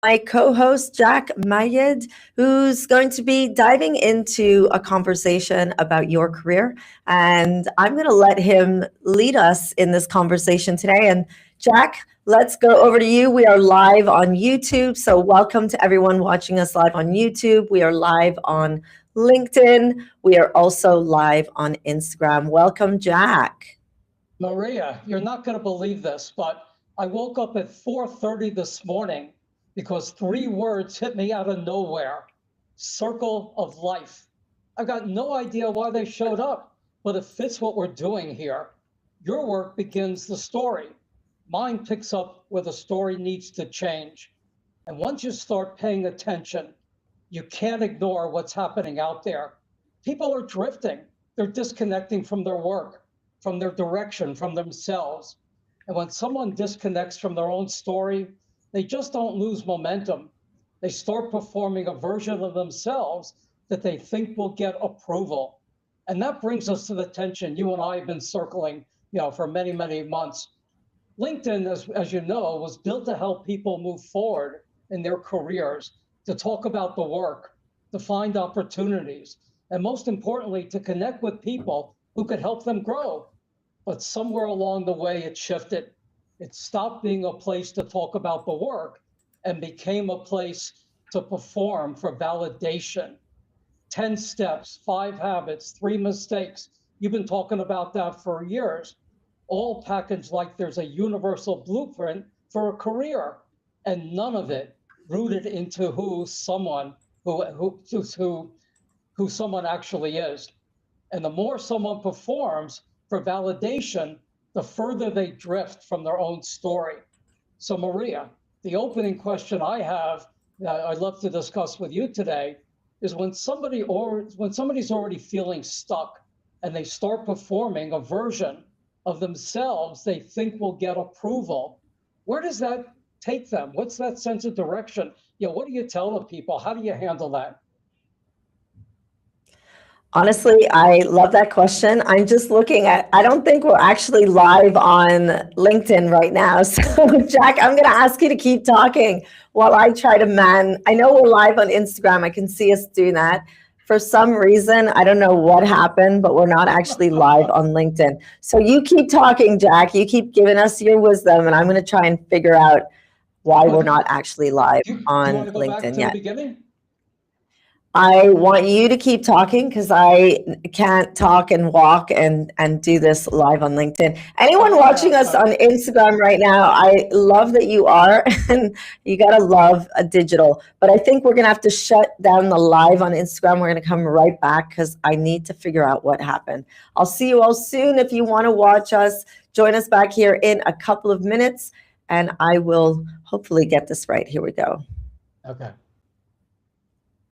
my co-host, Jack Mayed, who's going to be diving into a conversation about your career. And I'm going to let him lead us in this conversation today. And Jack, let's go over to you. We are live on YouTube. So welcome to everyone watching us live on YouTube. We are live on LinkedIn. We are also live on Instagram. Welcome, Jack. Maria, you're not going to believe this, but I woke up at 4:30 this morning because three words hit me out of nowhere. Circle of life. I've got no idea why they showed up, but it fits what we're doing here. Your work begins the story. Mine picks up where the story needs to change. And once you start paying attention, you can't ignore what's happening out there. People are drifting. They're disconnecting from their work, from their direction, from themselves. And when someone disconnects from their own story, they just don't lose momentum. They start performing a version of themselves that they think will get approval. And that brings us to the tension you and I have been circling, for many, many months. LinkedIn, as you know, was built to help people move forward in their careers, to talk about the work, to find opportunities, and most importantly, to connect with people who could help them grow. But somewhere along the way, it shifted. It stopped being a place to talk about the work and became a place to perform for validation. 10 steps, 5 habits, 3 mistakes. You've been talking about that for years, all packaged like there's a universal blueprint for a career, and none of it rooted into who someone actually is. And the more someone performs for validation, the further they drift from their own story. So Maria, the opening question I have that I'd love to discuss with you today is when somebody's already feeling stuck and they start performing a version of themselves they think will get approval, where does that take them? What's that sense of direction? What do you tell the people? How do you handle that? Honestly, I love that question. I'm just looking at, I don't think we're actually live on LinkedIn right now. So, Jack, I'm going to ask you to keep talking while I try to I know we're live on Instagram. I can see us doing that. For some reason, I don't know what happened, but we're not actually live on LinkedIn. So you keep talking, Jack. You keep giving us your wisdom, and I'm going to try and figure out why we're not actually live on LinkedIn yet. I want you to keep talking because I can't talk and walk and do this live on LinkedIn. Anyone watching us on Instagram right now, I love that you are, and you got to love a digital. But I think we're going to have to shut down the live on Instagram. We're going to come right back because I need to figure out what happened. I'll see you all soon. If you want to watch us, join us back here in a couple of minutes, and I will hopefully get this right. Here we go. Okay.